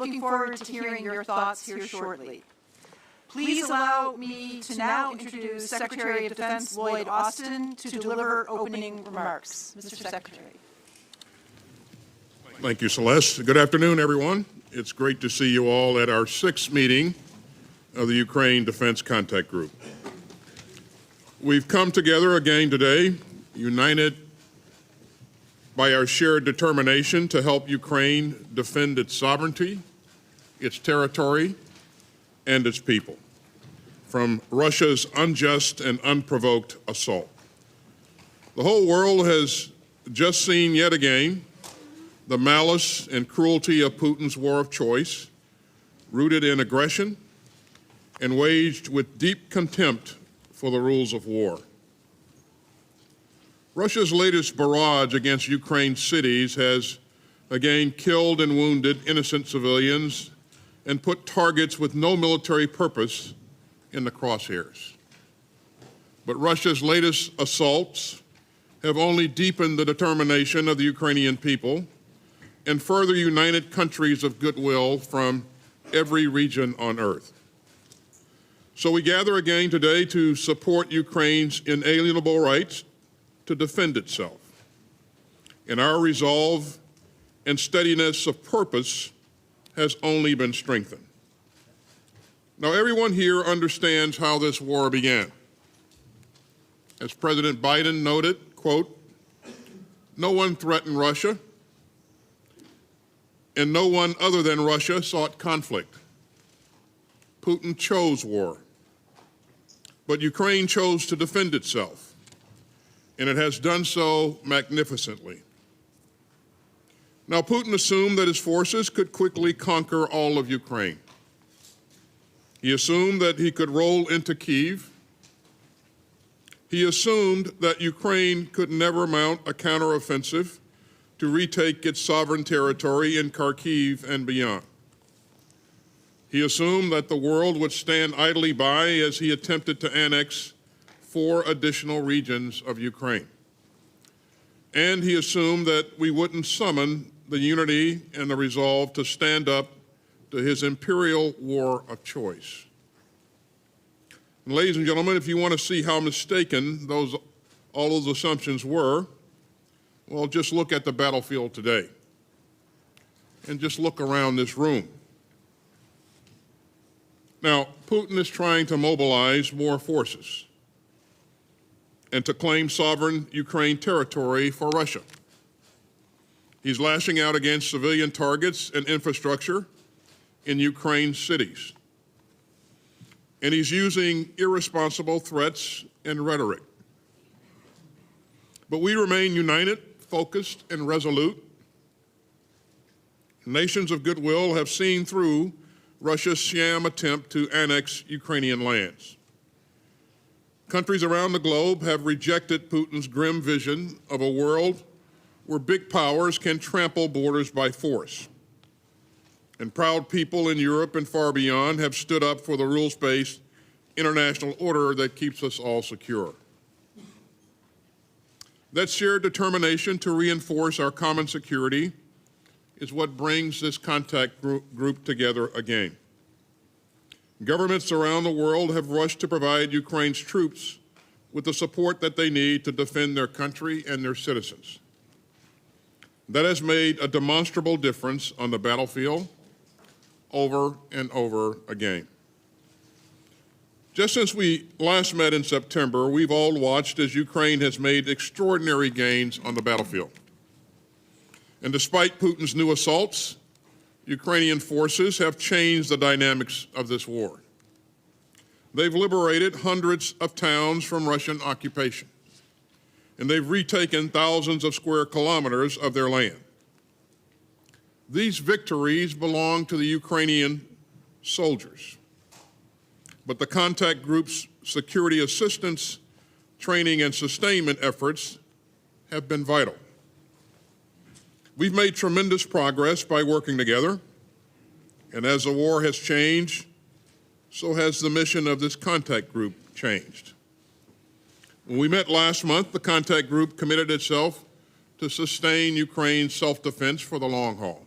looking forward to hearing your thoughts here shortly. Please allow me to now introduce Secretary of Defense Lloyd Austin to deliver opening remarks. Mr. Secretary. Thank you, Celeste. Good afternoon, everyone. It's great to see you all at our 6th meeting of the Ukraine Defense Contact Group. We've come together again today, united by our shared determination to help Ukraine defend its sovereignty, its territory, and its people from Russia's unjust and unprovoked assault. The whole world has just seen yet again the malice and cruelty of Putin's war of choice, rooted in aggression and waged with deep contempt for the rules of war. Russia's latest barrage against Ukraine's cities has again killed and wounded innocent civilians and put targets with no military purpose in the crosshairs. But Russia's latest assaults have only deepened the determination of the Ukrainian people and further united countries of goodwill from every region on earth. So we gather again today to support Ukraine's inalienable rights to defend itself. And our resolve and steadiness of purpose has only been strengthened. Now, everyone here understands how this war began. As President Biden noted, quote, "No one threatened Russia, and no one other than Russia sought conflict. Putin chose war, but Ukraine chose to defend itself, and it has done so magnificently." Now, Putin assumed that his forces could quickly conquer all of Ukraine. He assumed that he could roll into Kyiv. He assumed that Ukraine could never mount a counteroffensive to retake its sovereign territory in Kharkiv and beyond. He assumed that the world would stand idly by as he attempted to annex 4 additional regions of Ukraine. And he assumed that we wouldn't summon the unity and the resolve to stand up to his imperial war of choice. And ladies and gentlemen, if you want to see how mistaken all those assumptions were, well, just look at the battlefield today. And just look around this room. Now, Putin is trying to mobilize more forces and to claim sovereign Ukraine territory for Russia. He's lashing out against civilian targets and infrastructure in Ukraine's cities. And he's using irresponsible threats and rhetoric. But we remain united, focused, and resolute. Nations of goodwill have seen through Russia's sham attempt to annex Ukrainian lands. Countries around the globe have rejected Putin's grim vision of a world where big powers can trample borders by force. And proud people in Europe and far beyond have stood up for the rules-based international order that keeps us all secure. That shared determination to reinforce our common security is what brings this contact group together again. Governments around the world have rushed to provide Ukraine's troops with the support that they need to defend their country and their citizens. That has made a demonstrable difference on the battlefield over and over again. Just since we last met in September, we've all watched as Ukraine has made extraordinary gains on the battlefield. And despite Putin's new assaults, Ukrainian forces have changed the dynamics of this war. They've liberated hundreds of towns from Russian occupation, and they've retaken thousands of square kilometers of their land. These victories belong to the Ukrainian soldiers, but the contact group's security assistance, training, and sustainment efforts have been vital. We've made tremendous progress by working together, and as the war has changed, so has the mission of this contact group changed. When we met last month, the contact group committed itself to sustain Ukraine's self-defense for the long haul.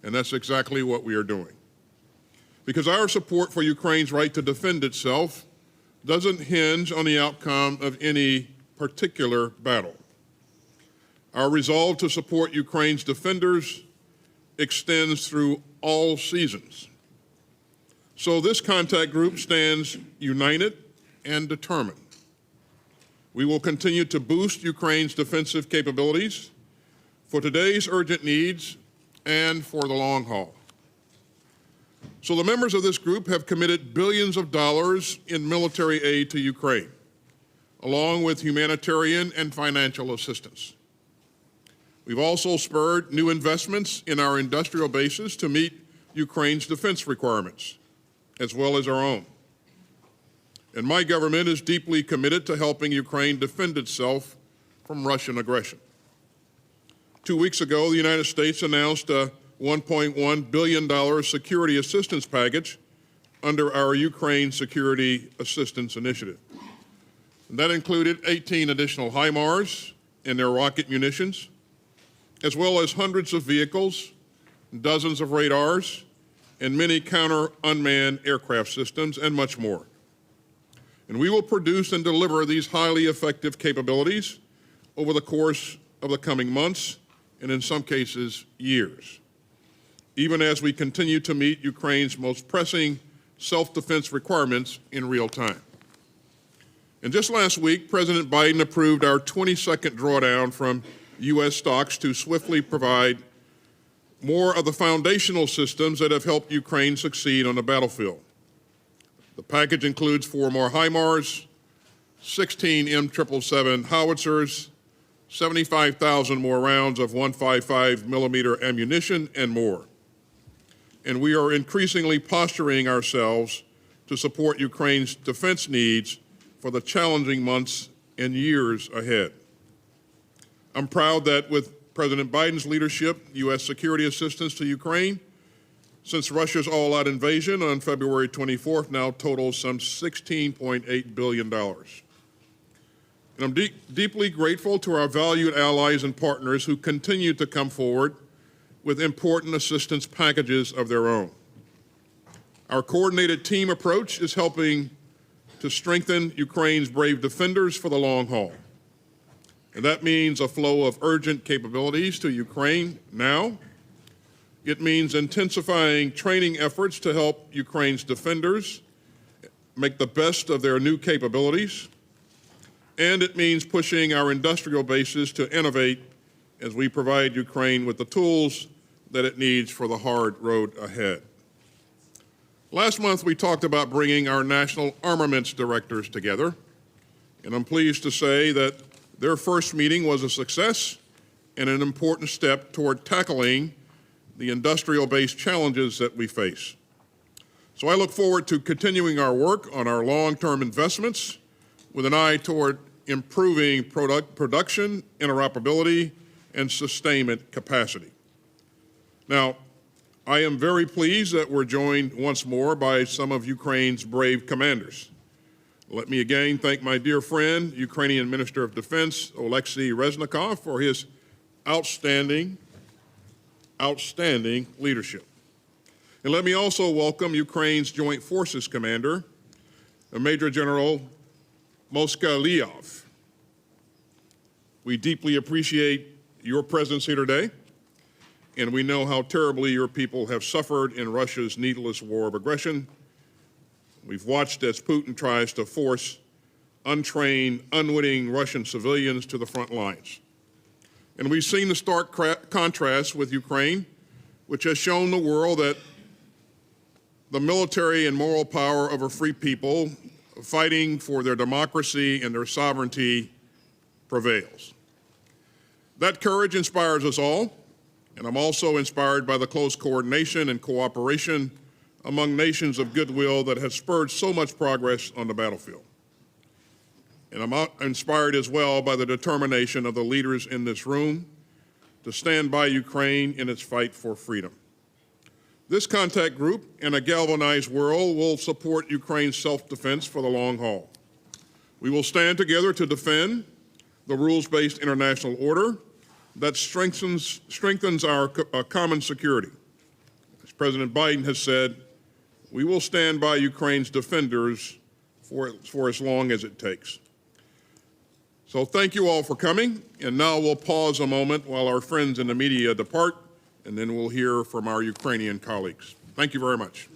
And that's exactly what we are doing. Because our support for Ukraine's right to defend itself doesn't hinge on the outcome of any particular battle. Our resolve to support Ukraine's defenders extends through all seasons. So this contact group stands united and determined. We will continue to boost Ukraine's defensive capabilities for today's urgent needs and for the long haul. So the members of this group have committed billions of dollars in military aid to Ukraine, along with humanitarian and financial assistance. We've also spurred new investments in our industrial bases to meet Ukraine's defense requirements, as well as our own. And my government is deeply committed to helping Ukraine defend itself from Russian aggression. 2 weeks ago, the United States announced a $1.1 billion security assistance package under our Ukraine Security Assistance Initiative. And that included 18 additional HIMARS and their rocket munitions, as well as hundreds of vehicles, dozens of radars, and many counter-unmanned aircraft systems, and much more. And we will produce and deliver these highly effective capabilities over the course of the coming months, and in some cases, years, even as we continue to meet Ukraine's most pressing self-defense requirements in real time. And just last week, President Biden approved our 22nd drawdown from U.S. stocks to swiftly provide more of the foundational systems that have helped Ukraine succeed on the battlefield. The package includes 4 more HIMARS, 16 M777 howitzers, 75,000 more rounds of 155 millimeter ammunition, and more. And we are increasingly posturing ourselves to support Ukraine's defense needs for the challenging months and years ahead. I'm proud that with President Biden's leadership, U.S. security assistance to Ukraine since Russia's all-out invasion on February 24th now totals some $16.8 billion. And I'm deeply grateful to our valued allies and partners who continue to come forward with important assistance packages of their own. Our coordinated team approach is helping to strengthen Ukraine's brave defenders for the long haul. And that means a flow of urgent capabilities to Ukraine now. It means intensifying training efforts to help Ukraine's defenders make the best of their new capabilities. And it means pushing our industrial bases to innovate as we provide Ukraine with the tools that it needs for the hard road ahead. Last month, we talked about bringing our national armaments directors together, and I'm pleased to say that their first meeting was a success and an important step toward tackling the industrial-based challenges that we face. So I look forward to continuing our work on our long-term investments with an eye toward improving production, interoperability, and sustainment capacity. Now, I am very pleased that we're joined once more by some of Ukraine's brave commanders. Let me again thank my dear friend, Ukrainian Minister of Defense, Oleksiy Reznikov, for his outstanding leadership. And let me also welcome Ukraine's Joint Forces Commander, Major General Moskalyov. We deeply appreciate your presence here today, and we know how terribly your people have suffered in Russia's needless war of aggression. We've watched as Putin tries to force untrained, unwitting Russian civilians to the front lines. And we've seen the stark contrast with Ukraine, which has shown the world that the military and moral power of a free people fighting for their democracy and their sovereignty prevails. That courage inspires us all, and I'm also inspired by the close coordination and cooperation among nations of goodwill that has spurred so much progress on the battlefield. And I'm inspired as well by the determination of the leaders in this room to stand by Ukraine in its fight for freedom. This contact group and a galvanized world will support Ukraine's self-defense for the long haul. We will stand together to defend the rules-based international order that strengthens our common security. President Biden has said, we will stand by Ukraine's defenders for as long as it takes. So thank you all for coming, and now we'll pause a moment while our friends in the media depart, and then we'll hear from our Ukrainian colleagues. Thank you very much.